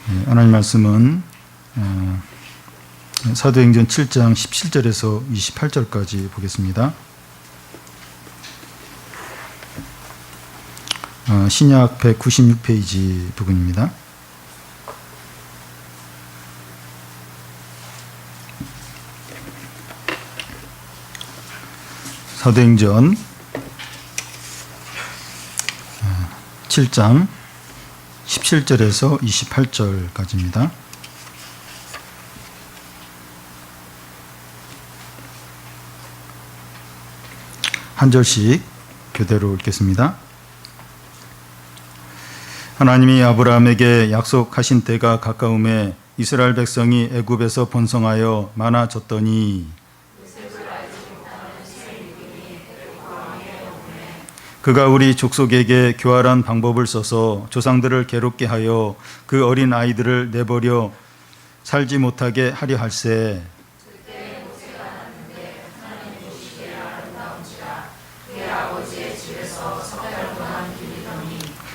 하나님 말씀은 사도행전 7장 17절에서 28절까지 보겠습니다. 신약 196페이지 부분입니다. 사도행전 7장 17절에서 28절까지입니다. 한 절씩 교대로 읽겠습니다. 하나님이 아브라함에게 약속하신 때가 가까움에 이스라엘 백성이 애굽에서 번성하여 많아졌더니 그가 우리 족속에게 교활한 방법을 써서 조상들을 괴롭게 하여 그 어린 아이들을 내버려 살지 못하게 하려 할세.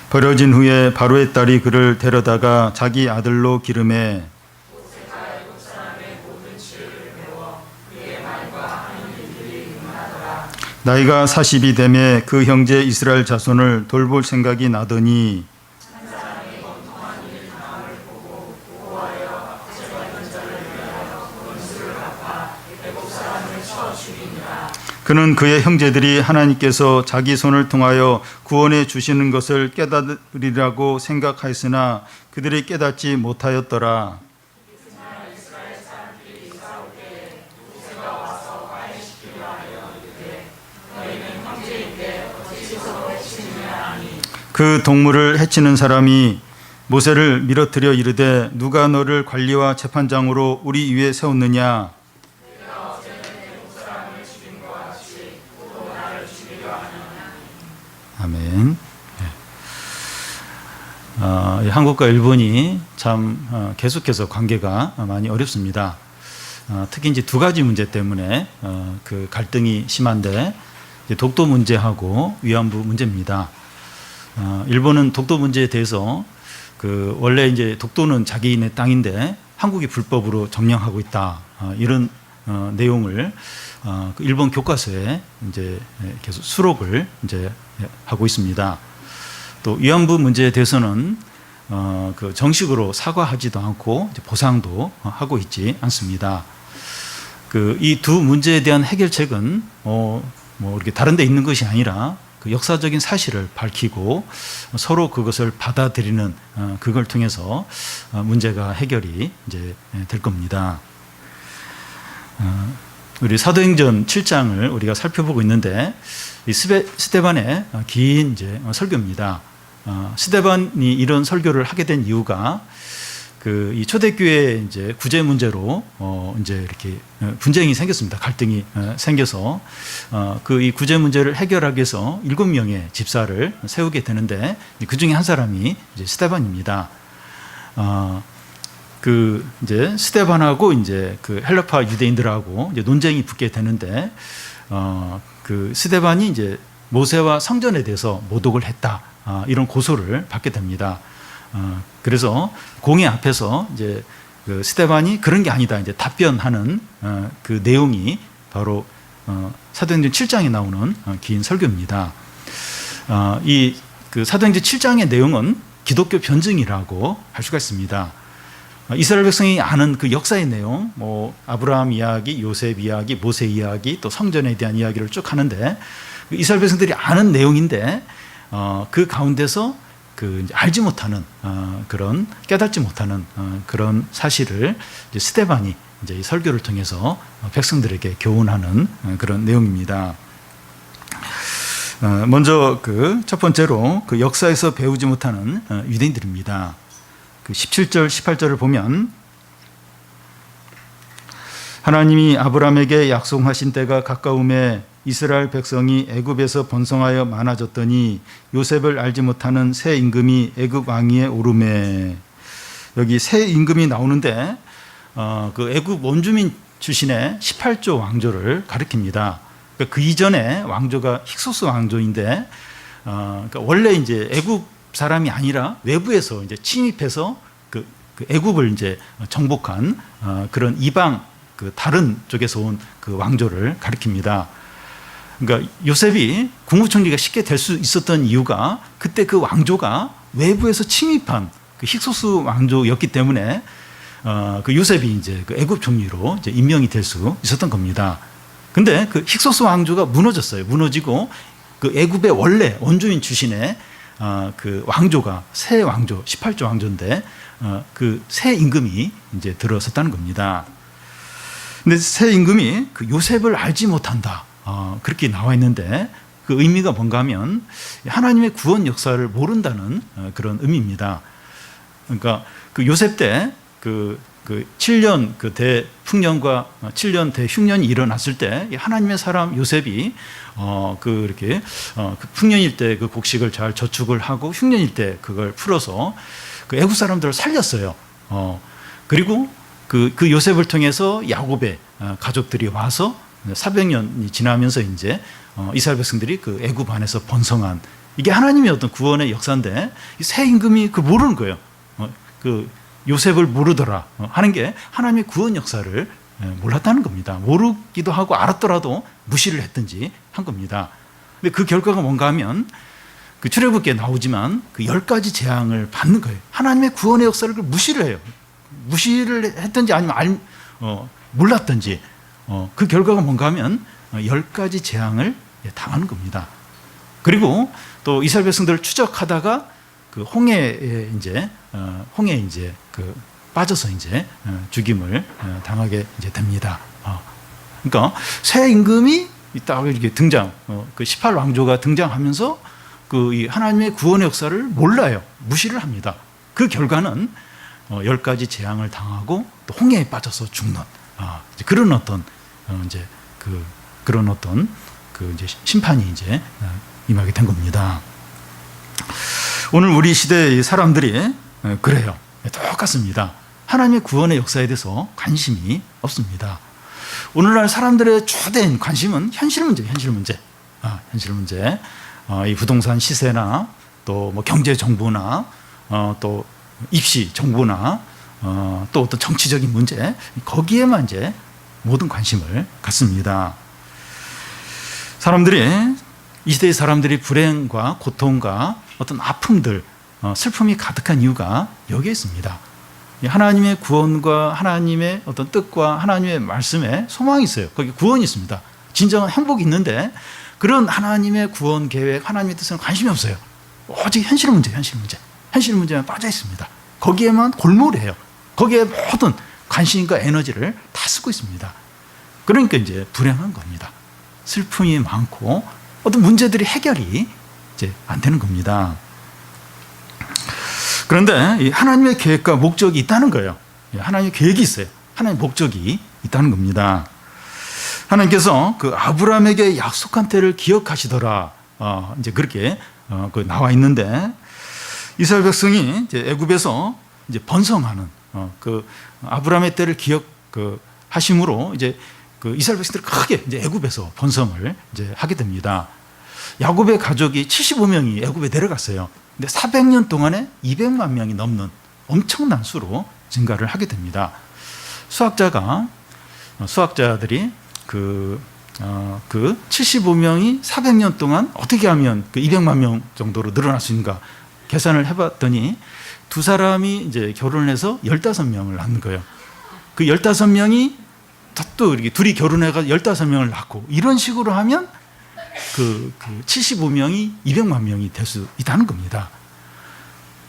버려진 후에 바로의 딸이 그를 데려다가 자기 아들로 기르매 나이가 40이 되매 그 형제 이스라엘 자손을 돌볼 생각이 나더니 그는 그의 형제들이 하나님께서 자기 손을 통하여 구원해 주시는 것을 깨달으리라고 생각하였으나 그들이 깨닫지 못하였더라. 그 동물을 해치는 사람이 모세를 밀어뜨려 이르되 누가 너를 관리와 재판장으로 우리 위에 세웠느냐? 아멘. 한국과 일본이 참 계속해서 관계가 많이 어렵습니다. 특히 이제 두 가지 문제 때문에 그 갈등이 심한데 독도 문제하고 위안부 문제입니다. 일본은 독도 문제에 대해서 그 원래 이제 독도는 자기네 땅인데 한국이 불법으로 점령하고 있다 이런 내용을 그 일본 교과서에 이제 계속 수록을 이제 하고 있습니다. 또 위안부 문제에 대해서는 그 정식으로 사과하지도 않고 이제 보상도 하고 있지 않습니다. 그 이 두 문제에 대한 해결책은 뭐 이렇게 다른 데 있는 것이 아니라 그 역사적인 사실을 밝히고 서로 그것을 받아들이는 그걸 통해서 문제가 해결이 이제 될 겁니다. 우리 사도행전 7장을 우리가 살펴보고 있는데 이 스데반의 긴 이제 설교입니다. 스데반이 이런 설교를 하게 된 이유가 그 이 초대교회 이제 구제 문제로 이제 이렇게 분쟁이 생겼습니다. 갈등이 생겨서 그 이 구제 문제를 해결하기 위해서 7명의 집사를 세우게 되는데 그 중에 한 사람이 이제 스데반입니다. 그 이제 스데반하고 이제 그 헬라파 유대인들하고 이제 논쟁이 붙게 되는데 그 스데반이 이제 모세와 성전에 대해서 모독을 했다 이런 고소를 받게 됩니다. 그래서 공회 앞에서 이제 그 스데반이 그런 게 아니다 이제 답변하는 그 내용이 바로 사도행전 7장에 나오는 긴 설교입니다. 이 그 사도행전 7장의 내용은 기독교 변증이라고 할 수가 있습니다. 이스라엘 백성이 아는 그 역사의 내용, 뭐 아브라함 이야기, 요셉 이야기, 모세 이야기, 또 성전에 대한 이야기를 쭉 하는데 이스라엘 백성들이 아는 내용인데 그 가운데서 그 알지 못하는 그런 깨닫지 못하는 그런 사실을 이제 스데반이 이제 이 설교를 통해서 백성들에게 교훈하는 그런 내용입니다. 먼저 그 첫 번째로 그 역사에서 배우지 못하는 유대인들입니다. 그 17절, 18절을 보면 하나님이 아브라함에게 약속하신 때가 가까움에 이스라엘 백성이 애굽에서 번성하여 많아졌더니 요셉을 알지 못하는 새 임금이 애굽 왕위에 오르매. 여기 새 임금이 나오는데 그 애굽 원주민 출신의 18조 왕조를 가리킵니다. 그 이전에 왕조가 힉소스 왕조인데 그러니까 원래 이제 애굽 사람이 아니라 외부에서 이제 침입해서 그 그 애굽을 이제 정복한 그런 이방 그 다른 쪽에서 온 그 왕조를 가리킵니다. 그러니까 요셉이 국무총리가 쉽게 될 수 있었던 이유가 그때 그 왕조가 외부에서 침입한 그 힉소스 왕조였기 때문에 그 요셉이 이제 그 애굽 총리로 이제 임명이 될 수 있었던 겁니다. 근데 그 힉소스 왕조가 무너졌어요. 무너지고 그 애굽의 원래 원주민 출신의 그 왕조가 새 왕조 18조 왕조인데 그 새 임금이 이제 들어섰다는 겁니다. 근데 새 임금이 그 요셉을 알지 못한다. 그렇게 나와 있는데 그 의미가 뭔가 하면 하나님의 구원 역사를 모른다는 그런 의미입니다. 그러니까 그 요셉 때 그 7년 그 대풍년과 7년 대흉년이 일어났을 때 하나님의 사람 요셉이 그 이렇게 그 풍년일 때 그 곡식을 잘 저축을 하고 흉년일 때 그걸 풀어서 그 애굽 사람들을 살렸어요. 그리고 그 요셉을 통해서 야곱의 가족들이 와서 400년이 지나면서 이제 이스라엘 백성들이 그 애굽 안에서 번성한 이게 하나님의 어떤 구원의 역사인데 이 새 임금이 그 모르는 거예요. 그 요셉을 모르더라 하는 게 하나님의 구원 역사를 몰랐다는 겁니다. 모르기도 하고 알았더라도 무시를 했든지 한 겁니다. 근데 그 결과가 뭔가 하면 그 출애굽기에 나오지만 그 10가지 재앙을 받는 거예요. 하나님의 구원의 역사를 무시를 해요. 무시를 했든지 아니면 몰랐든지 그 결과가 뭔가 하면 10가지 재앙을 당하는 겁니다. 그리고 또 이스라엘 백성들을 추적하다가 그 홍해에 이제 그 빠져서 이제 죽임을 당하게 이제 됩니다. 그러니까 새 임금이 딱 이렇게 등장, 그 18왕조가 등장하면서 그 이 하나님의 구원의 역사를 몰라요. 무시를 합니다. 그 결과는 10가지 재앙을 당하고 또 홍해에 빠져서 죽는 그런 어떤 이제 그런 어떤 그 이제 심판이 이제 임하게 된 겁니다. 오늘 우리 시대의 사람들이 그래요. 똑같습니다. 하나님의 구원의 역사에 대해서 관심이 없습니다. 오늘날 사람들의 주된 관심은 현실 문제. 이 부동산 시세나 또 뭐 경제 정보나 또 입시 정보나 또 어떤 정치적인 문제 거기에만 이제 모든 관심을 갖습니다. 이 시대의 사람들이 불행과 고통과 어떤 아픔들, 슬픔이 가득한 이유가 여기에 있습니다. 하나님의 구원과 하나님의 어떤 뜻과 하나님의 말씀에 소망이 있어요. 거기 구원이 있습니다. 진정한 행복이 있는데 그런 하나님의 구원 계획, 하나님의 뜻에는 관심이 없어요. 오직 현실 문제만 빠져 있습니다. 거기에만 골몰해요. 거기에 모든 관심과 에너지를 다 쓰고 있습니다. 그러니까 이제 불행한 겁니다. 슬픔이 많고 어떤 문제들이 해결이 이제 안 되는 겁니다. 그런데 이 하나님의 계획과 목적이 있다는 거예요. 하나님의 계획이 있어요. 하나님의 목적이 있다는 겁니다. 하나님께서 그 아브라함에게 약속한 때를 기억하시더라. 이제 그렇게 그 나와 있는데 이스라엘 백성이 이제 애굽에서 이제 번성하는 그 아브라함의 때를 기억하심으로 이제 그 이스라엘 백성들이 크게 이제 애굽에서 번성을 이제 하게 됩니다. 야곱의 가족이 75명이 애굽에 내려갔어요. 근데 400년 동안에 200만 명이 넘는 엄청난 수로 증가를 하게 됩니다. 수학자들이 그 75명이 400년 동안 어떻게 하면 그 200만 명 정도로 늘어날 수 있는가 계산을 해봤더니 두 사람이 이제 결혼을 해서 15명을 낳는 거예요. 그 15명이 또 이렇게 둘이 결혼해서 15명을 낳고 이런 식으로 하면 그 75명이 200만 명이 될 수 있다는 겁니다.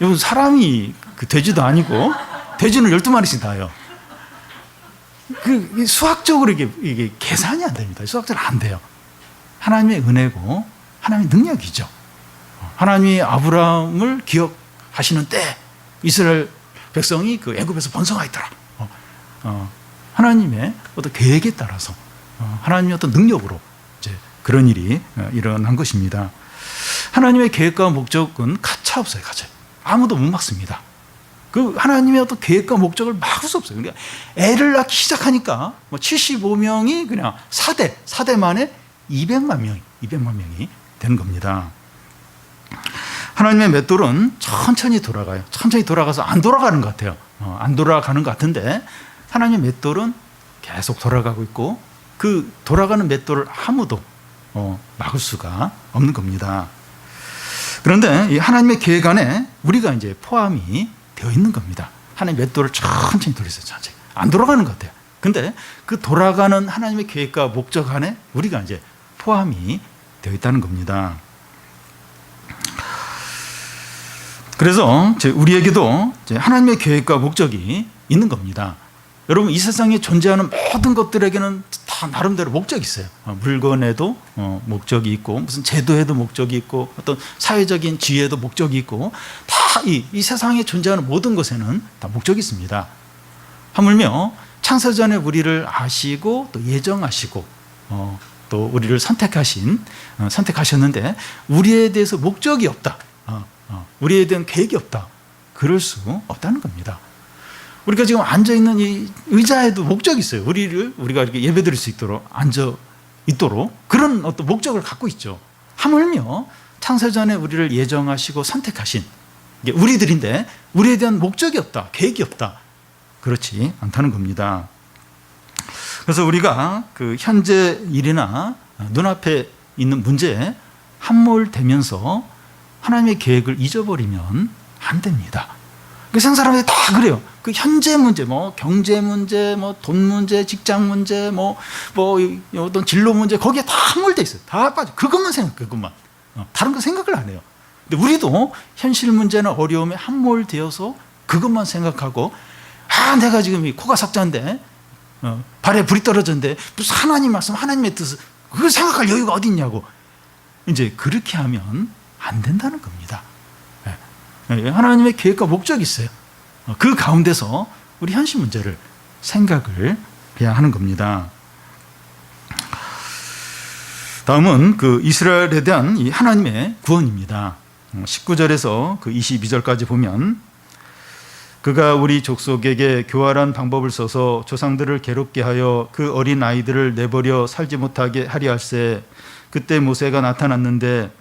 여러분 사람이 그 돼지도 아니고 돼지는 12마리씩 낳아요. 그 수학적으로 이게 계산이 안 됩니다. 수학적으로 안 돼요. 하나님의 은혜고 하나님의 능력이죠. 하나님이 아브라함을 기억하시는 때 이스라엘 백성이 그 애굽에서 번성하였더라. 하나님의 어떤 계획에 따라서 하나님의 어떤 능력으로 이제 그런 일이 일어난 것입니다. 하나님의 계획과 목적은 가차 없어요. 아무도 못 막습니다. 그 하나님의 어떤 계획과 목적을 막을 수 없어요. 그러니까 애를 낳기 시작하니까 75명이 그냥 4대 만에 200만 명이 되는 겁니다. 하나님의 맷돌은 천천히 돌아가요. 천천히 돌아가서 안 돌아가는 것 같아요. 안 돌아가는 것 같은데 하나님의 맷돌은 계속 돌아가고 있고 그 돌아가는 맷돌을 아무도 막을 수가 없는 겁니다. 그런데 이 하나님의 계획 안에 우리가 이제 포함이 되어 있는 겁니다. 하나님의 맷돌을 천천히 돌리세요. 천천히. 안 돌아가는 것 같아요. 근데 그 돌아가는 하나님의 계획과 목적 안에 우리가 이제 포함이 되어 있다는 겁니다. 그래서 우리에게도 하나님의 계획과 목적이 있는 겁니다. 여러분, 이 세상에 존재하는 모든 것들에게는 다 나름대로 목적이 있어요. 물건에도 목적이 있고, 무슨 제도에도 목적이 있고, 어떤 사회적인 지위에도 목적이 있고, 다 이 세상에 존재하는 모든 것에는 다 목적이 있습니다. 하물며 창세전에 우리를 아시고 또 예정하시고 또 우리를 선택하셨는데 우리에 대해서 목적이 없다. 우리에 대한 계획이 없다. 그럴 수 없다는 겁니다. 우리가 지금 앉아있는 이 의자에도 목적이 있어요. 우리가 이렇게 예배드릴 수 있도록 앉아 있도록 그런 어떤 목적을 갖고 있죠. 하물며 창세전에 우리를 예정하시고 선택하신 우리들인데 우리에 대한 목적이 없다. 계획이 없다. 그렇지 않다는 겁니다. 그래서 우리가 그 현재 일이나 눈앞에 있는 문제에 함몰되면서 하나님의 계획을 잊어버리면 안 됩니다. 세상 사람들이 다 그래요. 그 현재 문제, 경제 문제, 돈 문제, 직장 문제, 어떤 진로 문제, 거기에 다 함몰돼 있어요. 다 빠져. 그것만 생각해, 그것만. 다른 거 생각을 안 해요. 근데 우리도 현실 문제나 어려움에 함몰되어서 그것만 생각하고, 내가 지금 코가 석자인데, 발에 불이 떨어졌는데, 무슨 하나님 말씀, 하나님의 뜻을, 그걸 생각할 여유가 어디 있냐고. 이제 그렇게 하면 안 된다는 겁니다. 하나님의 계획과 목적이 있어요. 그 가운데서 우리 현실 문제를 생각을 해야 하는 겁니다. 다음은 그 이스라엘에 대한 이 하나님의 구원입니다. 19절에서 그 22절까지 보면 그가 우리 족속에게 교활한 방법을 써서 조상들을 괴롭게 하여 그 어린 아이들을 내버려 살지 못하게 하리 할세. 그때 모세가 나타났는데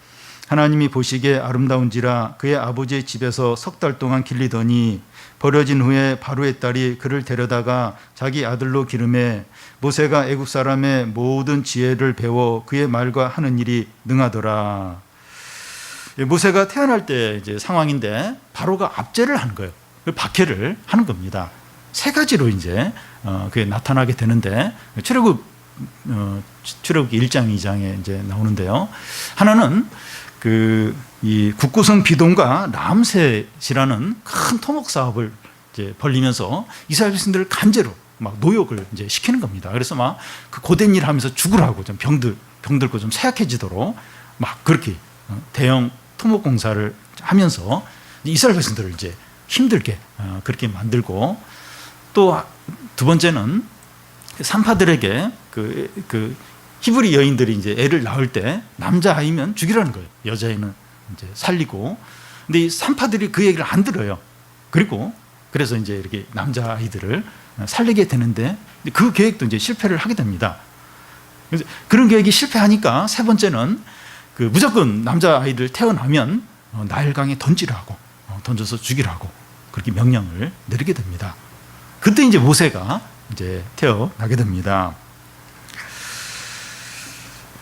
하나님이 보시기에 아름다운지라 그의 아버지의 집에서 석 달 동안 길리더니 버려진 후에 바로의 딸이 그를 데려다가 자기 아들로 기름해 모세가 애굽 사람의 모든 지혜를 배워 그의 말과 하는 일이 능하더라. 모세가 태어날 때 이제 상황인데 바로가 압제를 하는 거예요. 박해를 하는 겁니다. 세 가지로 이제 그게 나타나게 되는데 출애굽 1장 2장에 이제 나오는데요. 하나는 이 국구성 비동과 람셋이라는 큰 토목 사업을 이제 벌리면서 이스라엘 백성들을 간제로 막 노역을 이제 시키는 겁니다. 그래서 막 그 고된 일 하면서 죽으라고 좀 병들고 좀 쇠약해지도록 막 그렇게 대형 토목 공사를 하면서 이스라엘 백성들을 이제 힘들게 그렇게 만들고, 또 두 번째는 산파들에게 그 히브리 여인들이 이제 애를 낳을 때 남자 아이면 죽이라는 거예요. 여자애는 이제 살리고. 근데 이 산파들이 그 얘기를 안 들어요. 그래서 이제 이렇게 남자 아이들을 살리게 되는데 그 계획도 이제 실패를 하게 됩니다. 그래서 그런 계획이 실패하니까 세 번째는 무조건 남자 아이들 태어나면 나일강에 던지라고, 던져서 죽이라고 그렇게 명령을 내리게 됩니다. 그때 이제 모세가 이제 태어나게 됩니다.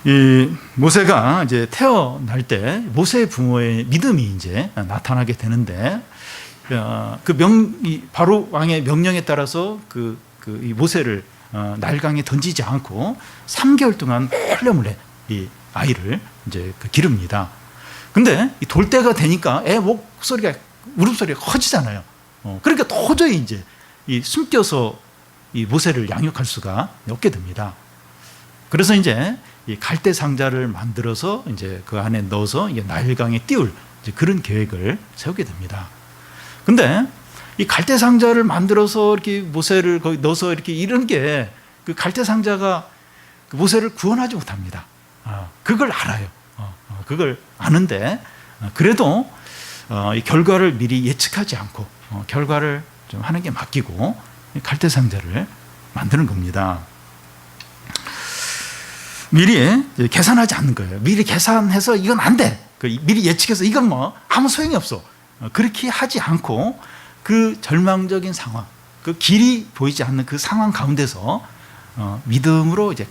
이 모세가 이제 태어날 때 모세의 부모의 믿음이 이제 나타나게 되는데, 바로 왕의 명령에 따라서 이 모세를 나일강에 던지지 않고 3개월 동안 몰래 이 아이를 이제 기릅니다. 근데 이 돌 때가 되니까 애 목소리가 울음소리가 커지잖아요. 그러니까 도저히 이제 이 숨겨서 이 모세를 양육할 수가 없게 됩니다. 그래서 이제 이 갈대 상자를 만들어서 이제 그 안에 넣어서 이게 나일강에 띄울 이제 그런 계획을 세우게 됩니다. 근데 이 갈대 상자를 만들어서 이렇게 모세를 거기 넣어서 이렇게 이런 게 그 갈대 상자가 모세를 구원하지 못합니다. 그걸 알아요. 그걸 아는데 그래도 이 결과를 미리 예측하지 않고 결과를 좀 하는 게 맡기고 갈대 상자를 만드는 겁니다. 미리 계산하지 않는 거예요. 미리 계산해서 이건 안 돼. 미리 예측해서 이건 아무 소용이 없어. 그렇게 하지 않고 그 절망적인 상황, 그 길이 보이지 않는 그 상황 가운데서 믿음으로 이제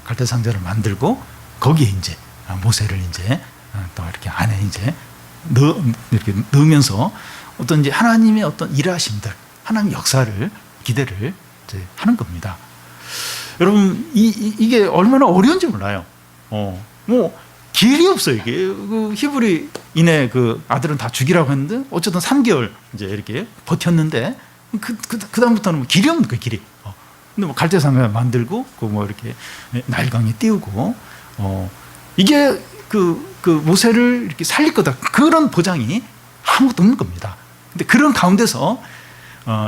갈대상자를 만들고 거기에 이제 모세를 이제 또 이렇게 안에 이제 이렇게 넣으면서 어떤 이제 하나님의 어떤 일하심들, 하나님의 역사를 기대를 이제 하는 겁니다. 여러분 이게 얼마나 어려운지 몰라요. 뭐 길이 없어요. 이게 그 히브리인의 그 아들은 다 죽이라고 했는데 어쨌든 3개월 이제 이렇게 버텼는데 그 다음부터는 뭐 길이 없는 거예요. 길이. 근데 뭐 갈대상을 만들고 그 뭐 이렇게 나일강에 띄우고 이게 그 모세를 이렇게 살릴 거다 그런 보장이 아무것도 없는 겁니다. 근데 그런 가운데서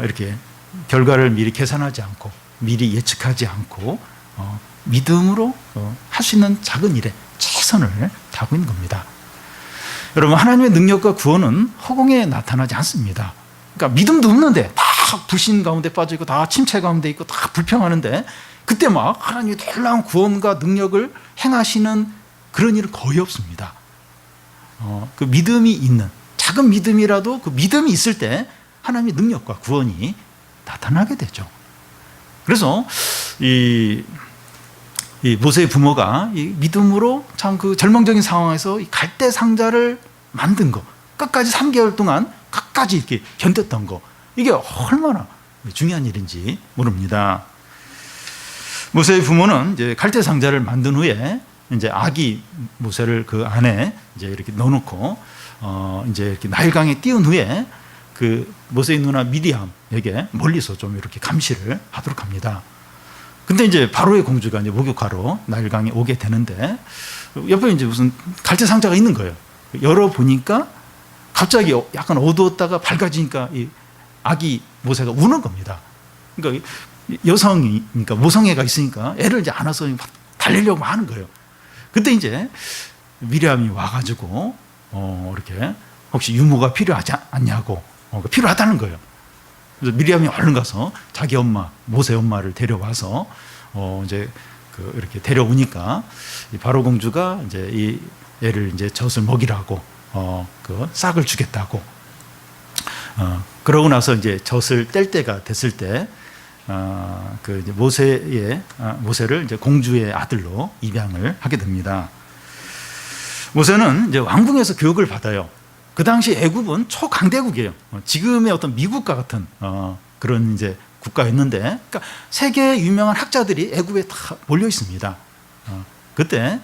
이렇게 결과를 미리 계산하지 않고 미리 예측하지 않고 믿음으로 할 수 있는 작은 일에 최선을 다하고 있는 겁니다. 여러분 하나님의 능력과 구원은 허공에 나타나지 않습니다. 그러니까 믿음도 없는데 다 불신 가운데 빠져 있고 다 침체 가운데 있고 다 불평하는데 그때 막 하나님의 놀라운 구원과 능력을 행하시는 그런 일은 거의 없습니다. 그 믿음이 있는 작은 믿음이라도 그 믿음이 있을 때 하나님의 능력과 구원이 나타나게 되죠. 그래서 이 모세의 부모가 이 믿음으로 참 그 절망적인 상황에서 이 갈대 상자를 만든 거, 끝까지 3개월 동안 끝까지 이렇게 견뎠던 거, 이게 얼마나 중요한 일인지 모릅니다. 모세의 부모는 이제 갈대 상자를 만든 후에 이제 아기 모세를 그 안에 이제 이렇게 넣어놓고 이제 이렇게 나일강에 띄운 후에 그 모세의 누나 미리암에게 멀리서 좀 이렇게 감시를 하도록 합니다. 근데 이제 바로의 공주가 이제 목욕하러 나일강에 오게 되는데 옆에 이제 무슨 갈대 상자가 있는 거예요. 열어 보니까 갑자기 약간 어두웠다가 밝아지니까 이 아기 모세가 우는 겁니다. 그러니까 여성이니까 모성애가 있으니까 애를 이제 안아서 막 달리려고 하는 거예요. 그때 이제 미리암이 와가지고 이렇게 혹시 유모가 필요하지 않냐고 필요하다는 거예요. 그래서 미리암이 얼른 가서 자기 엄마 모세 엄마를 데려와서 이제 이렇게 데려오니까 이 바로 공주가 이제 이 애를 이제 젖을 먹이라고 그 싹을 주겠다고 그러고 나서 이제 젖을 뗄 때가 됐을 때 그 이제 모세를 이제 공주의 아들로 입양을 하게 됩니다. 모세는 이제 왕궁에서 교육을 받아요. 그 당시 애굽은 초강대국이에요. 지금의 어떤 미국과 같은 그런 이제 국가였는데, 그러니까 세계 유명한 학자들이 애굽에 다 몰려 있습니다. 그때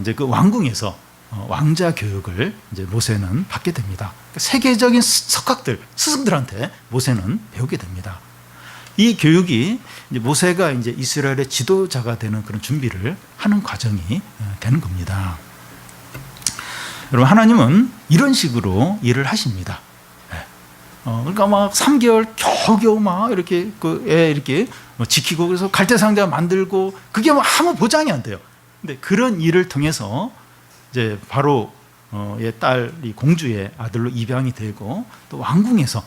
이제 그 왕궁에서 왕자 교육을 이제 모세는 받게 됩니다. 세계적인 석학들, 스승들한테 모세는 배우게 됩니다. 이 교육이 이제 모세가 이제 이스라엘의 지도자가 되는 그런 준비를 하는 과정이 되는 겁니다. 여러분 하나님은 이런 식으로 일을 하십니다. 그러니까 막 3개월 겨우겨우 막 이렇게 그 애 이렇게 지키고 그래서 갈대상자 만들고 그게 뭐 아무 보장이 안 돼요. 근데 그런 일을 통해서 이제 바로 의 딸 이 공주의 아들로 입양이 되고 또 왕궁에서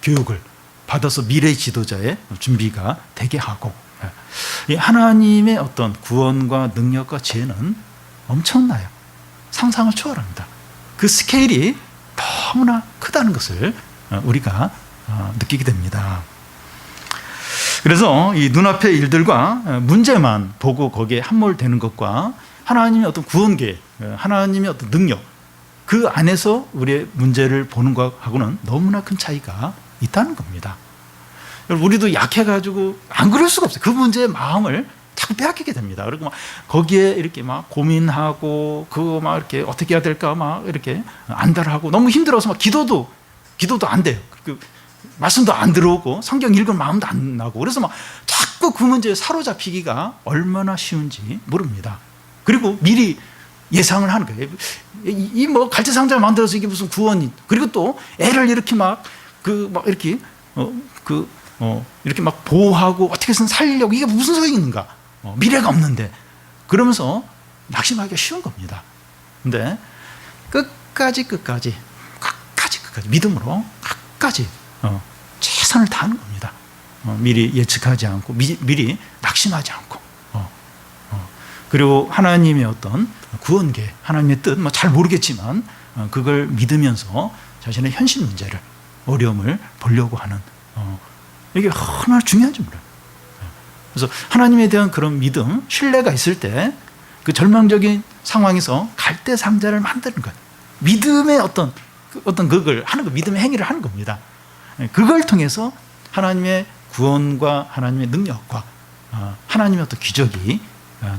교육을 받아서 미래 지도자의 준비가 되게 하고 이 하나님의 어떤 구원과 능력과 지혜는 엄청나요. 상상을 초월합니다. 그 스케일이 너무나 크다는 것을 우리가 느끼게 됩니다. 그래서 이 눈앞의 일들과 문제만 보고 거기에 함몰되는 것과 하나님의 어떤 구원계, 하나님의 어떤 능력, 그 안에서 우리의 문제를 보는 것하고는 너무나 큰 차이가 있다는 겁니다. 우리도 약해가지고 안 그럴 수가 없어요. 그 문제의 마음을 자꾸 빼앗기게 됩니다. 그리고 막 거기에 이렇게 막 고민하고 그거 막 이렇게 어떻게 해야 될까 막 이렇게 안달하고 너무 힘들어서 막 기도도 안 돼요. 그 말씀도 안 들어오고 성경 읽을 마음도 안 나고 그래서 막 자꾸 그 문제에 사로잡히기가 얼마나 쉬운지 모릅니다. 그리고 미리 예상을 하는 거예요. 이 뭐 갈대상자를 만들어서 이게 무슨 구원이 그리고 또 애를 이렇게 막 이렇게 이렇게 막 보호하고 어떻게든 살리려고 이게 무슨 소용이 있는가? 미래가 없는데 그러면서 낙심하기가 쉬운 겁니다. 근데 끝까지 믿음으로 끝까지 최선을 다하는 겁니다. 미리 예측하지 않고 미리 낙심하지 않고 그리고 하나님의 어떤 구원계 하나님의 뜻 뭐 잘 모르겠지만 그걸 믿으면서 자신의 현실 문제를, 어려움을 보려고 하는, 이게 얼마나 중요한지 몰라요. 그래서 하나님에 대한 그런 믿음, 신뢰가 있을 때 그 절망적인 상황에서 갈대상자를 만드는 거예요. 믿음의 어떤 그걸 하는 거, 믿음의 행위를 하는 겁니다. 그걸 통해서 하나님의 구원과 하나님의 능력과 하나님의 어떤 기적이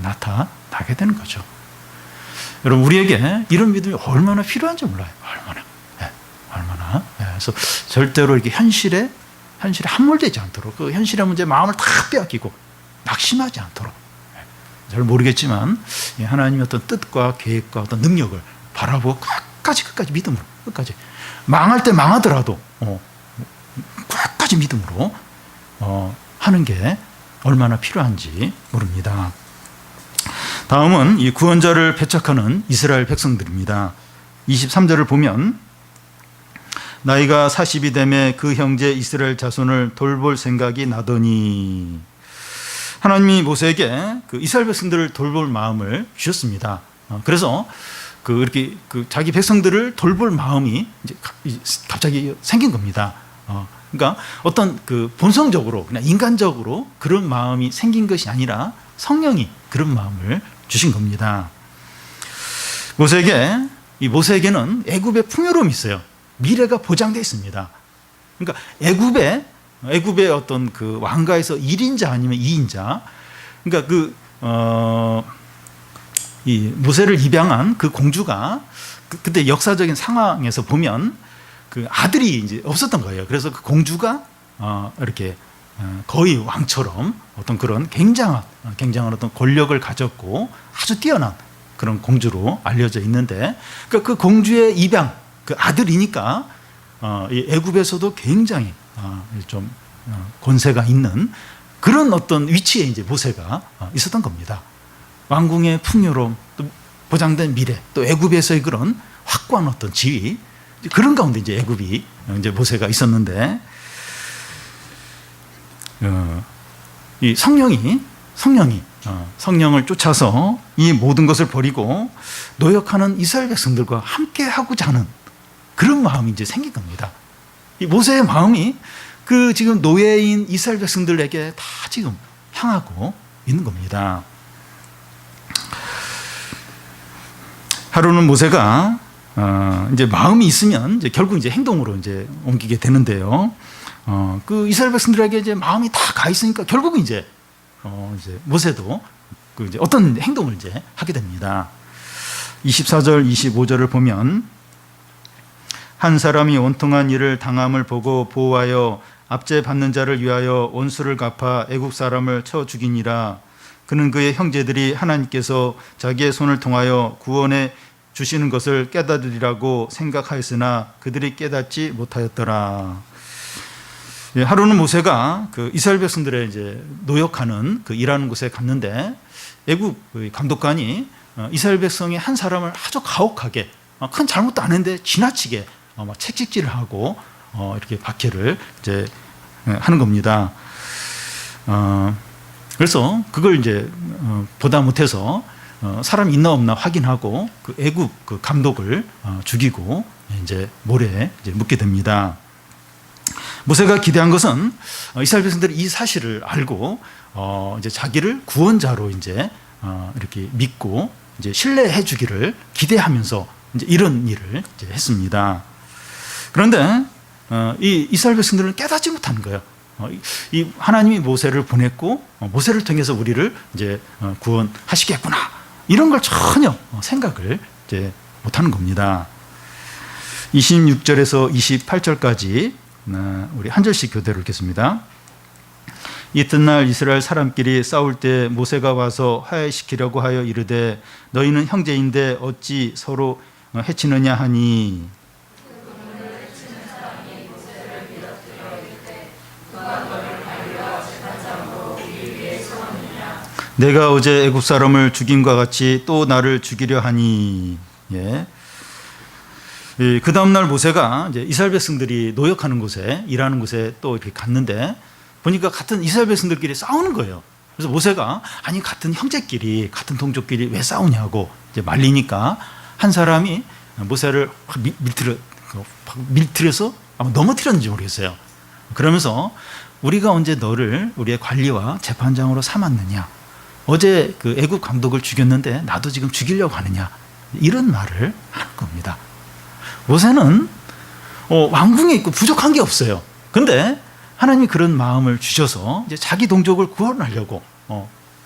나타나게 되는 거죠. 여러분, 우리에게 이런 믿음이 얼마나 필요한지 몰라요. 얼마나. 그래서 절대로 이렇게 현실에 함몰되지 않도록, 그 현실의 문제에 마음을 다 빼앗기고 낙심하지 않도록. 잘 모르겠지만 하나님의 어떤 뜻과 계획과 어떤 능력을 바라보고 끝까지 믿음으로, 끝까지 망할 때 망하더라도 끝까지 믿음으로 하는 게 얼마나 필요한지 모릅니다. 다음은 이 구원자를 배척하는 이스라엘 백성들입니다. 23절을 보면 나이가 40이 되매 그 형제 이스라엘 자손을 돌볼 생각이 나더니, 하나님이 모세에게 그 이스라엘 백성들을 돌볼 마음을 주셨습니다. 그래서 이렇게 자기 백성들을 돌볼 마음이 이제 갑자기 생긴 겁니다. 그러니까 어떤 본성적으로, 그냥 인간적으로 그런 마음이 생긴 것이 아니라 성령이 그런 마음을 주신 겁니다. 모세에게는 애굽의 풍요로움이 있어요. 미래가 보장되어 있습니다. 그러니까 애굽의 어떤 왕가에서 1인자 아니면 2인자, 그러니까 이 모세를 입양한 그 공주가 그때 역사적인 상황에서 보면 아들이 이제 없었던 거예요. 그래서 그 공주가 이렇게 거의 왕처럼 어떤 그런 굉장한 어떤 권력을 가졌고 아주 뛰어난 그런 공주로 알려져 있는데, 그 공주의 입양, 그 아들이니까 이 애굽에서도 굉장히 좀 권세가 있는 그런 어떤 위치에 이제 모세가 있었던 겁니다. 왕궁의 풍요로움, 또 보장된 미래, 또 애굽에서의 그런 확고한 어떤 지위, 그런 가운데 이제 애굽이 이제 모세가 있었는데, 이 성령을 쫓아서 이 모든 것을 버리고 노역하는 이스라엘 백성들과 함께 하고자 하는 그런 마음이 이제 생긴 겁니다. 이 모세의 마음이 지금 노예인 이스라엘 백성들에게 다 지금 향하고 있는 겁니다. 하루는 모세가 이제 마음이 있으면 이제 결국 이제 행동으로 이제 옮기게 되는데요. 그 이스라엘 백성들에게 이제 마음이 다 가 있으니까 결국은 이제 모세도 이제 어떤 행동을 이제 하게 됩니다. 24절, 25절을 보면 한 사람이 원통한 일을 당함을 보고 보호하여 압제 받는 자를 위하여 원수를 갚아 애국 사람을 쳐 죽이니라. 그는 그의 형제들이 하나님께서 자기의 손을 통하여 구원해 주시는 것을 깨달으리라고 생각하였으나 그들이 깨닫지 못하였더라. 하루는 모세가 이스라엘 백성들의 이제 노역하는 일하는 곳에 갔는데, 애국 감독관이 이스라엘 백성의 한 사람을 아주 가혹하게, 큰 잘못도 안 했는데 지나치게 막 채찍질을 하고 이렇게 박해를 이제 하는 겁니다. 그래서 그걸 이제 보다 못해서 사람이 있나 없나 확인하고 애국 감독을 죽이고 이제 모래에 이제 묻게 됩니다. 모세가 기대한 것은 이스라엘 백성들이 이 사실을 알고 이제 자기를 구원자로 이제 이렇게 믿고 이제 신뢰해 주기를 기대하면서 이제 이런 일을 이제 했습니다. 그런데 이 이스라엘 백성들은 깨닫지 못하는 거예요. 이 하나님이 모세를 보냈고 모세를 통해서 우리를 이제 구원하시겠구나, 이런 걸 전혀 생각을 이제 못하는 겁니다. 26절에서 28절까지 우리 한 절씩 교대로 읽겠습니다. 이튿날 이스라엘 사람끼리 싸울 때 모세가 와서 화해시키려고 하여 이르되 너희는 형제인데 어찌 서로 해치느냐 하니, 내가 어제 애굽 사람을 죽임과 같이 또 나를 죽이려 하니. 예. 그 다음날 모세가 이제 이스라엘 백성들이 노역하는 곳에, 일하는 곳에 또 이렇게 갔는데 보니까 같은 이스라엘 백성들끼리 싸우는 거예요. 그래서 모세가 아니 같은 형제끼리, 같은 동족끼리 왜 싸우냐고 이제 말리니까 한 사람이 모세를 밑으로 밀트려서 아마 넘어뜨렸는지 모르겠어요. 그러면서 우리가 언제 너를 우리의 관리와 재판장으로 삼았느냐? 어제 그 애국 감독을 죽였는데 나도 지금 죽이려고 하느냐? 이런 말을 하는 겁니다. 모세는 왕궁에 있고 부족한 게 없어요. 근데 하나님이 그런 마음을 주셔서 이제 자기 동족을 구원하려고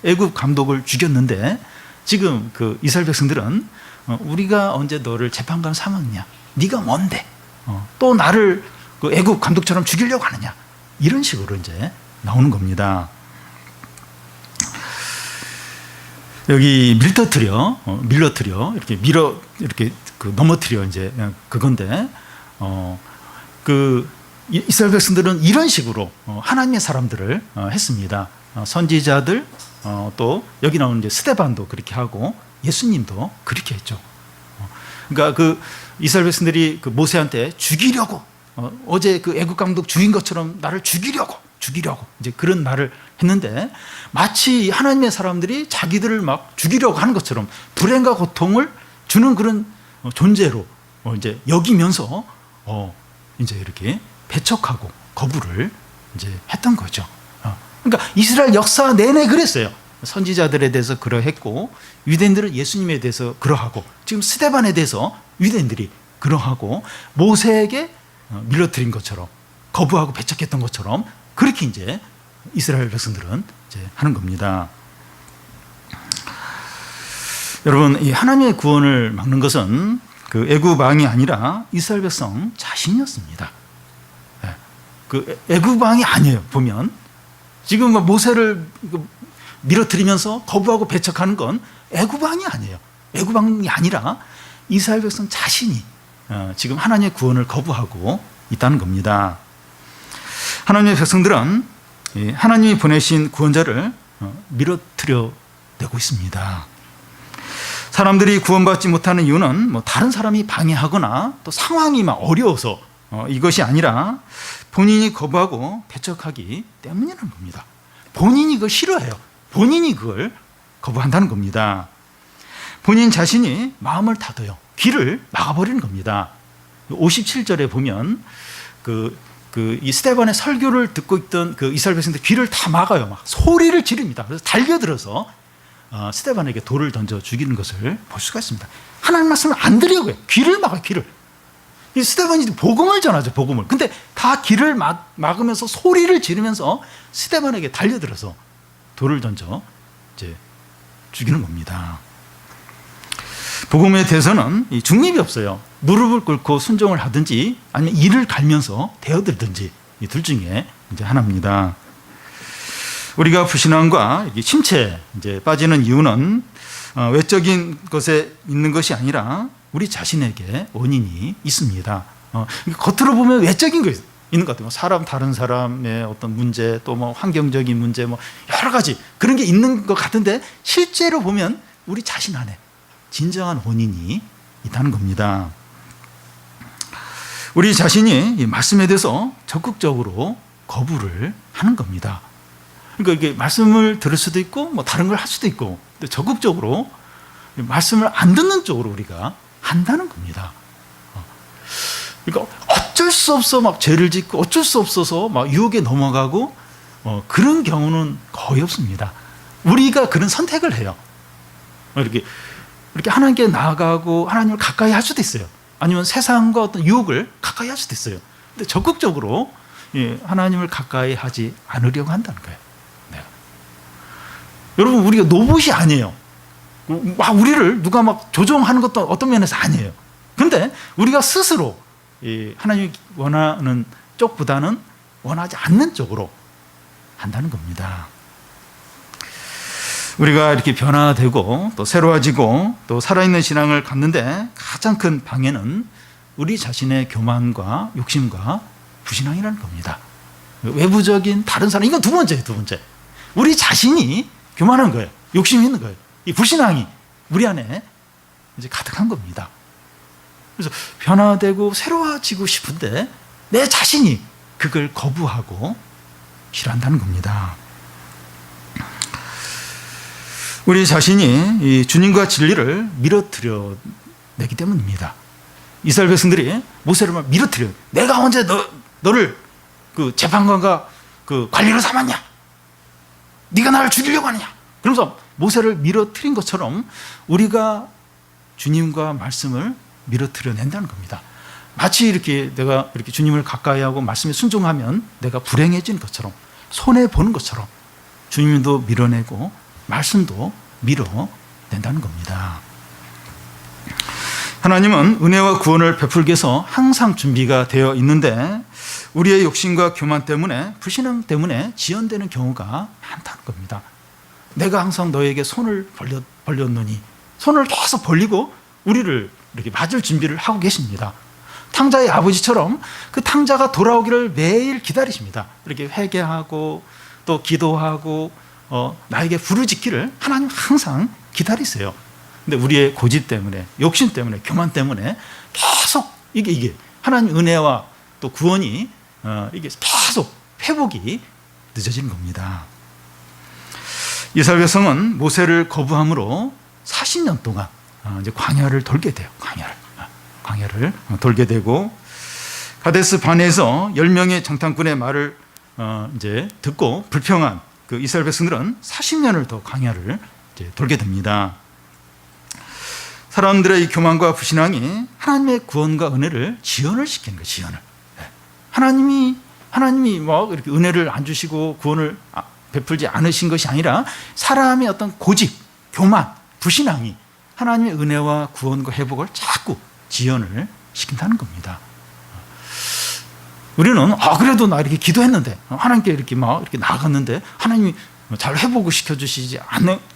애국 감독을 죽였는데 지금 그 이스라엘 백성들은 우리가 언제 너를 재판관 삼았냐? 네가 뭔데? 또 나를 그 애국 감독처럼 죽이려고 하느냐? 이런 식으로 이제 나오는 겁니다. 여기 밀러트려 이렇게 그 넘어뜨려 이제 그건데 그 이스라엘 백성들은 이런 식으로 하나님의 사람들을 했습니다. 선지자들 또 여기 나오는 이제 스데반도 그렇게 하고 예수님도 그렇게 했죠. 그러니까 그 이스라엘 백성들이 그 모세한테 죽이려고 어제 그 애국 감독 죽인 것처럼 나를 죽이려고 이제 그런 말을 했는데 마치 하나님의 사람들이 자기들을 막 죽이려고 하는 것처럼 불행과 고통을 주는 그런 존재로 이제 여기면서 이제 이렇게 배척하고 거부를 이제 했던 거죠. 그러니까 이스라엘 역사 내내 그랬어요. 선지자들에 대해서 그러했고 유대인들은 예수님에 대해서 그러하고 지금 스데반에 대해서 유대인들이 그러하고 모세에게 밀어뜨린 것처럼 거부하고 배척했던 것처럼 그렇게 이제 이스라엘 백성들은 이제 하는 겁니다. 여러분, 이 하나님의 구원을 막는 것은 그 애굽 왕이 아니라 이스라엘 백성 자신이었습니다. 그 애굽 왕이 아니에요. 보면 지금 모세를 밀어뜨리면서 거부하고 배척하는 건 애굽 왕이 아니에요. 애굽 왕이 아니라 이스라엘 백성 자신이 지금 하나님의 구원을 거부하고 있다는 겁니다. 하나님의 백성들은 하나님이 보내신 구원자를 밀어뜨려 내고 있습니다. 사람들이 구원받지 못하는 이유는 뭐 다른 사람이 방해하거나 또 상황이 막 어려워서 이것이 아니라 본인이 거부하고 배척하기 때문이라는 겁니다. 본인이 그걸 싫어해요. 본인이 그걸 거부한다는 겁니다. 본인 자신이 마음을 닫아요. 귀를 막아버리는 겁니다. 57절에 보면 이 스데반의 설교를 듣고 있던 그 이스라엘 백성들 귀를 다 막아요. 막 소리를 지릅니다. 그래서 달려들어서 스데반에게 돌을 던져 죽이는 것을 볼 수가 있습니다. 하나님 말씀을 안 들으려고 해요. 귀를 막아요. 귀를. 이 스데반이 복음을 전하죠. 복음을. 근데 다 귀를 막으면서 소리를 지르면서 스데반에게 달려들어서 돌을 던져 이제 죽이는 겁니다. 복음에 대해서는 중립이 없어요. 무릎을 꿇고 순종을 하든지 아니면 이를 갈면서 대어들든지 이 둘 중에 이제 하나입니다. 우리가 불신앙과 침체에 이제 빠지는 이유는 외적인 것에 있는 것이 아니라 우리 자신에게 원인이 있습니다. 겉으로 보면 외적인 거 있는 것 같아요. 다른 사람의 어떤 문제, 또 뭐 환경적인 문제, 뭐 여러 가지 그런 게 있는 것 같은데 실제로 보면 우리 자신 안에 진정한 원인이 있다는 겁니다. 우리 자신이 이 말씀에 대해서 적극적으로 거부를 하는 겁니다. 그러니까 이게 말씀을 들을 수도 있고 뭐 다른 걸 할 수도 있고 근데 적극적으로 말씀을 안 듣는 쪽으로 우리가 한다는 겁니다. 그러니까 어쩔 수 없어 막 죄를 짓고 어쩔 수 없어서 막 유혹에 넘어가고 그런 경우는 거의 없습니다. 우리가 그런 선택을 해요. 이렇게 하나님께 나아가고 하나님을 가까이 할 수도 있어요. 아니면 세상과 어떤 유혹을 가까이 할 수도 있어요. 근데 적극적으로 하나님을 가까이 하지 않으려고 한다는 거예요. 네. 여러분, 우리가 로봇이 아니에요. 막 우리를 누가 막 조종하는 것도 어떤 면에서 아니에요. 근데 우리가 스스로 하나님이 원하는 쪽보다는 원하지 않는 쪽으로 한다는 겁니다. 우리가 이렇게 변화되고 또 새로워지고 또 살아있는 신앙을 갖는데 가장 큰 방해는 우리 자신의 교만과 욕심과 불신앙이라는 겁니다. 외부적인 다른 사람, 이건 두 번째예요. 우리 자신이 교만한 거예요. 욕심이 있는 거예요. 이 불신앙이 우리 안에 이제 가득한 겁니다. 그래서 변화되고 새로워지고 싶은데 내 자신이 그걸 거부하고 싫어한다는 겁니다. 우리 자신이 이 주님과 진리를 밀어뜨려 내기 때문입니다. 이스라엘 백성들이 모세를 막 밀어뜨려요. 내가 언제 너를 그 재판관과 그 관리로 삼았냐? 네가 나를 죽이려고 하느냐? 그러면서 모세를 밀어뜨린 것처럼 우리가 주님과 말씀을 밀어뜨려낸다는 겁니다. 마치 이렇게 내가 이렇게 주님을 가까이 하고 말씀에 순종하면 내가 불행해진 것처럼, 손해 보는 것처럼 주님도 밀어내고 말씀도 밀어낸다는 겁니다. 하나님은 은혜와 구원을 베풀기 위해서 항상 준비가 되어 있는데 우리의 욕심과 교만 때문에, 불신앙 때문에 지연되는 경우가 많다는 겁니다. 내가 항상 너에게 손을 벌렸노니, 손을 계속 벌리고 우리를 이렇게 맞을 준비를 하고 계십니다. 탕자의 아버지처럼 그 탕자가 돌아오기를 매일 기다리십니다. 이렇게 회개하고 또 기도하고 나에게 부르짖기를 하나님 항상 기다리세요. 근데 우리의 고집 때문에, 욕심 때문에, 교만 때문에 계속 이게 하나님 은혜와 또 구원이 이게 계속 회복이 늦어지는 겁니다. 이스라엘 백성은 모세를 거부함으로 40년 동안 이제 광야를 돌게 돼요. 광야를 돌게 되고, 가데스 바네에서 10명의 정탐꾼의 말을 이제 듣고 불평한 그 이스라엘 백성들은 40년을 더 광야를 이제 돌게 됩니다. 사람들의 이 교만과 불신앙이 하나님의 구원과 은혜를 지연을 시키는 거예요. 지연을. 하나님이 뭐 이렇게 은혜를 안 주시고 구원을 베풀지 않으신 것이 아니라 사람의 어떤 고집, 교만, 불신앙이 하나님의 은혜와 구원과 회복을 자꾸 지연을 시킨다는 겁니다. 우리는 그래도 나 이렇게 기도했는데, 하나님께 이렇게 막 이렇게 나아갔는데 하나님이 잘 회복을 시켜주시지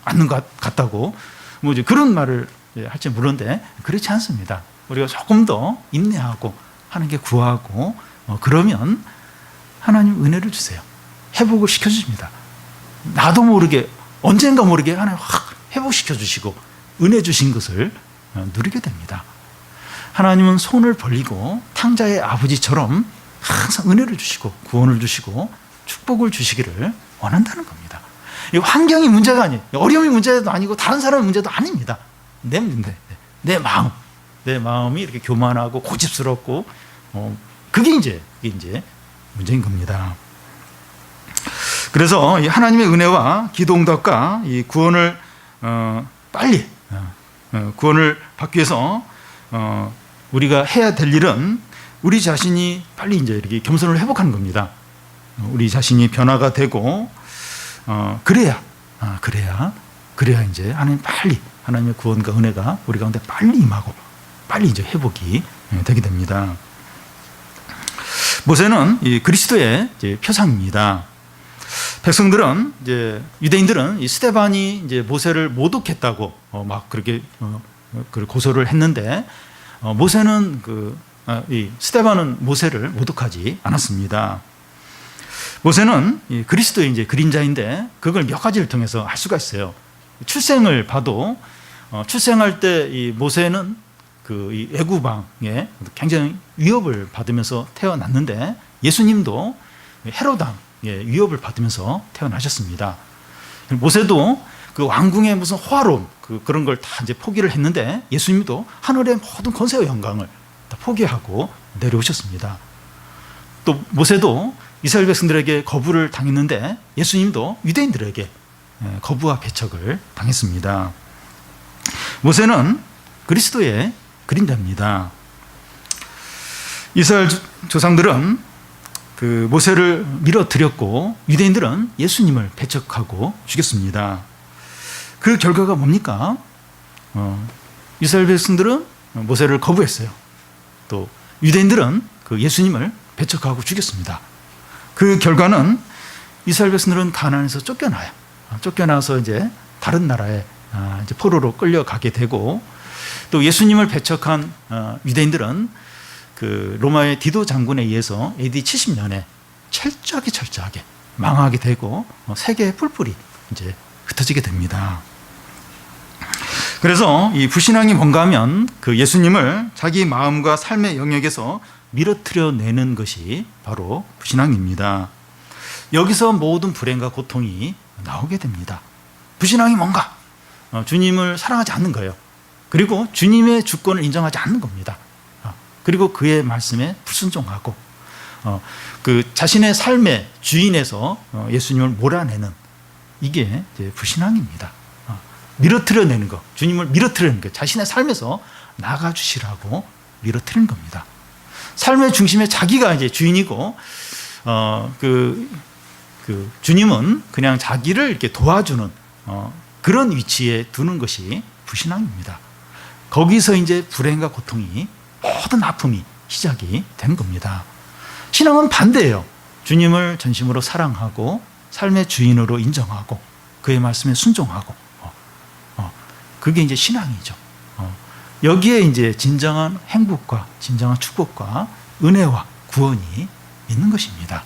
않는 것 같다고 뭐 이제 그런 말을 할지 모르는데, 그렇지 않습니다. 우리가 조금 더 인내하고 하나님께 구하고 그러면 하나님 은혜를 주세요. 회복을 시켜주십니다. 나도 모르게 언젠가 모르게 하나님 확 회복시켜 주시고 은혜 주신 것을 누리게 됩니다. 하나님은 손을 벌리고 탕자의 아버지처럼 항상 은혜를 주시고 구원을 주시고 축복을 주시기를 원한다는 겁니다. 이 환경이 문제가 아니에요. 어려움이 문제도 아니고 다른 사람의 문제도 아닙니다. 내 문제, 내 마음이 이렇게 교만하고 고집스럽고 그게 이제 문제인 겁니다. 그래서 이 하나님의 은혜와 기도응답과 이 구원을 빨리 구원을 받기 위해서 우리가 해야 될 일은 우리 자신이 빨리 이제 이렇게 겸손을 회복하는 겁니다. 우리 자신이 변화가 되고 그래야 이제 하나님 빨리 하나님의 구원과 은혜가 우리 가운데 빨리 임하고 빨리 이제 회복이 되게 됩니다. 모세는 이 그리스도의 이제 표상입니다. 백성들은 이제 유대인들은 이 스데반이 이제 모세를 모독했다고 막 그렇게 고소를 했는데 모세는 이 스데반은 모세를 모독하지 않았습니다. 모세는 이 그리스도의 이제 그림자인데 그걸 몇 가지를 통해서 알 수가 있어요. 출생을 봐도 출생할 때 이 모세는 이 애굽왕에 굉장히 위협을 받으면서 태어났는데 예수님도 헤롯왕의 위협을 받으면서 태어나셨습니다. 모세도 그 왕궁의 무슨 호화로움 그런 걸 다 이제 포기를 했는데 예수님도 하늘의 모든 권세와 영광을 다 포기하고 내려오셨습니다. 또 모세도 이스라엘 백성들에게 거부를 당했는데 예수님도 유대인들에게 거부와 배척을 당했습니다. 모세는 그리스도의 그림자입니다. 이스라엘 조상들은 그 모세를 밀어뜨렸고 유대인들은 예수님을 배척하고 죽였습니다. 그 결과가 뭡니까? 이스라엘 백성들은 모세를 거부했어요. 또 유대인들은 그 예수님을 배척하고 죽였습니다. 그 결과는 이스라엘 백성들은 가나안에서 쫓겨나요. 쫓겨나서 이제 다른 나라에 이제 포로로 끌려가게 되고 또 예수님을 배척한 유대인들은 그 로마의 디도 장군에 의해서 AD 70년에 철저하게 망하게 되고 세계의 뿔뿔이 이제 흩어지게 됩니다. 그래서 이 불신앙이 뭔가 하면 그 예수님을 자기 마음과 삶의 영역에서 밀어뜨려내는 것이 바로 불신앙입니다. 여기서 모든 불행과 고통이 나오게 됩니다. 불신앙이 뭔가? 주님을 사랑하지 않는 거예요. 그리고 주님의 주권을 인정하지 않는 겁니다. 그리고 그의 말씀에 불순종하고 그 자신의 삶의 주인에서 예수님을 몰아내는 이게 이제 불신앙입니다. 밀어트려내는 거, 주님을 밀어트리는 거, 자신의 삶에서 나가주시라고 밀어트리는 겁니다. 삶의 중심에 자기가 이제 주인이고, 주님은 그냥 자기를 이렇게 도와주는 그런 위치에 두는 것이 불신앙입니다. 거기서 이제 불행과 고통이, 모든 아픔이 시작이 된 겁니다. 신앙은 반대예요. 주님을 전심으로 사랑하고 삶의 주인으로 인정하고 그의 말씀에 순종하고 그게 이제 신앙이죠. 여기에 이제 진정한 행복과 진정한 축복과 은혜와 구원이 있는 것입니다.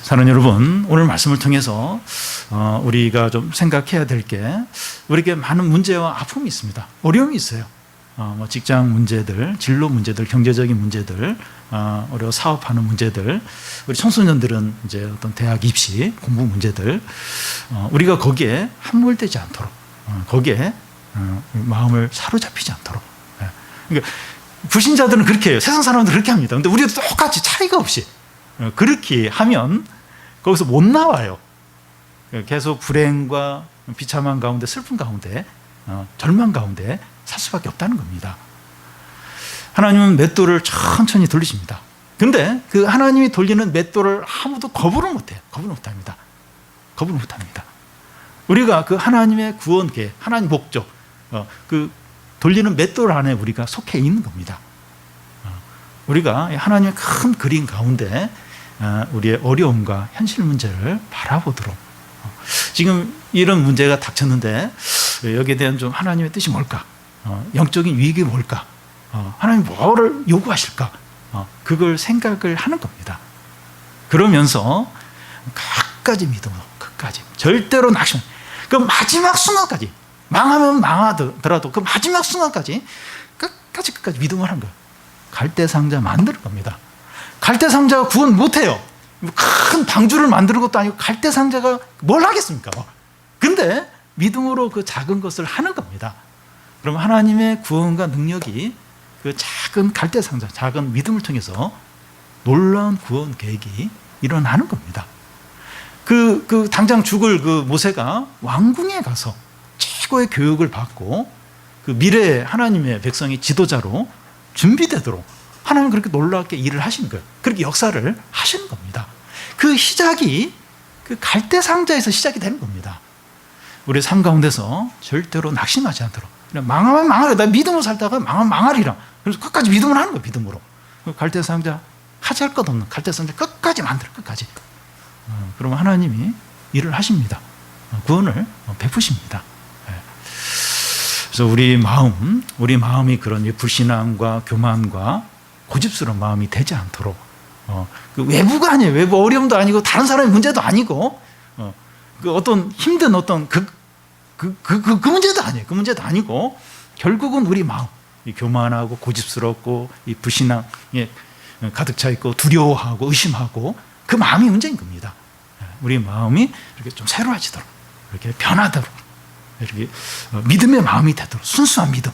사랑하는 여러분, 오늘 말씀을 통해서 우리가 좀 생각해야 될 게, 우리에게 많은 문제와 아픔이 있습니다. 어려움이 있어요. 직장 문제들, 진로 문제들, 경제적인 문제들, 우리가 사업하는 문제들, 우리 청소년들은 이제 어떤 대학 입시, 공부 문제들, 우리가 거기에 함몰되지 않도록, 거기에 마음을 사로잡히지 않도록. 그러니까 불신자들은 그렇게 해요. 세상 사람들은 그렇게 합니다. 근데 우리도 똑같이 차이가 없이 그렇게 하면 거기서 못 나와요. 계속 불행과 비참한 가운데, 슬픔 가운데, 절망 가운데 살 수밖에 없다는 겁니다. 하나님은 맷돌을 천천히 돌리십니다. 근데 그 하나님이 돌리는 맷돌을 아무도 거부를 못해요. 거부를 못합니다. 거부를 못합니다. 우리가 그 하나님의 구원 계획, 하나님 목적, 그 돌리는 맷돌 안에 우리가 속해 있는 겁니다. 우리가 하나님의 큰 그림 가운데 우리의 어려움과 현실 문제를 바라보도록, 지금 이런 문제가 닥쳤는데 여기에 대한 좀 하나님의 뜻이 뭘까? 영적인 위익이 뭘까? 하나님 뭐를 요구하실까? 그걸 생각을 하는 겁니다. 그러면서 끝까지 믿음으로, 끝까지 절대로 낙심, 그 마지막 순간까지, 망하면 망하더라도 그 마지막 순간까지 끝까지 믿음을 하는 거예요. 갈대상자 만드는 겁니다. 갈대상자가 구원 못해요. 큰 방주를 만드는 것도 아니고 갈대상자가 뭘 하겠습니까? 근데 믿음으로 그 작은 것을 하는 겁니다. 그럼 하나님의 구원과 능력이 그 작은 갈대상자, 작은 믿음을 통해서 놀라운 구원 계획이 일어나는 겁니다. 당장 죽을 그 모세가 왕궁에 가서 최고의 교육을 받고 그 미래의 하나님의 백성의 지도자로 준비되도록 하나님은 그렇게 놀랍게 일을 하시는 거예요. 그렇게 역사를 하시는 겁니다. 그 시작이 그 갈대상자에서 시작이 되는 겁니다. 우리 삶 가운데서 절대로 낙심하지 않도록, 망하면 망하리라, 나 믿음으로 살다가 망하면 망하리라, 그래서 끝까지 믿음을 하는 거예요. 믿음으로. 갈대상자, 하지 것 없는 갈대상자 끝까지 만들어, 끝까지. 그러면 하나님이 일을 하십니다. 구원을 베푸십니다. 그래서 우리 마음이 그런 불신앙과 교만과 고집스러운 마음이 되지 않도록, 그 외부가 아니에요. 외부 어려움도 아니고 다른 사람의 문제도 아니고, 그 어떤 힘든 어떤 그 문제도 아니에요. 그 문제도 아니고, 결국은 우리 마음, 이 교만하고 고집스럽고 이 불신앙에 가득 차 있고 두려워하고 의심하고 그 마음이 문제인 겁니다. 우리 마음이 이렇게 좀 새로워지도록, 이렇게 변하도록, 이렇게 믿음의 마음이 되도록, 순수한 믿음,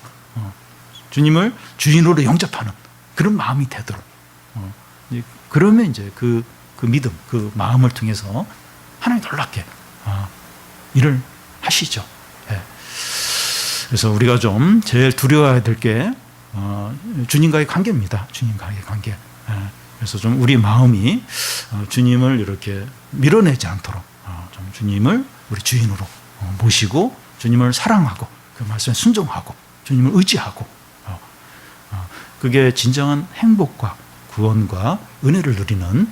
주님을 주인으로 영접하는 그런 마음이 되도록, 그러면 이제 그 믿음, 그 마음을 통해서 하나님 놀랍게 일을 하시죠. 그래서 우리가 좀 제일 두려워해야 될 게 주님과의 관계입니다. 주님과의 관계. 그래서 좀 우리 마음이 주님을 이렇게 밀어내지 않도록 좀 주님을 우리 주인으로 모시고 주님을 사랑하고 그 말씀에 순종하고 주님을 의지하고, 그게 진정한 행복과 구원과 은혜를 누리는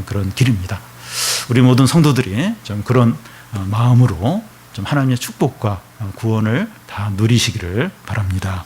그런 길입니다. 우리 모든 성도들이 좀 그런 마음으로 좀 하나님의 축복과 구원을 다 누리시기를 바랍니다.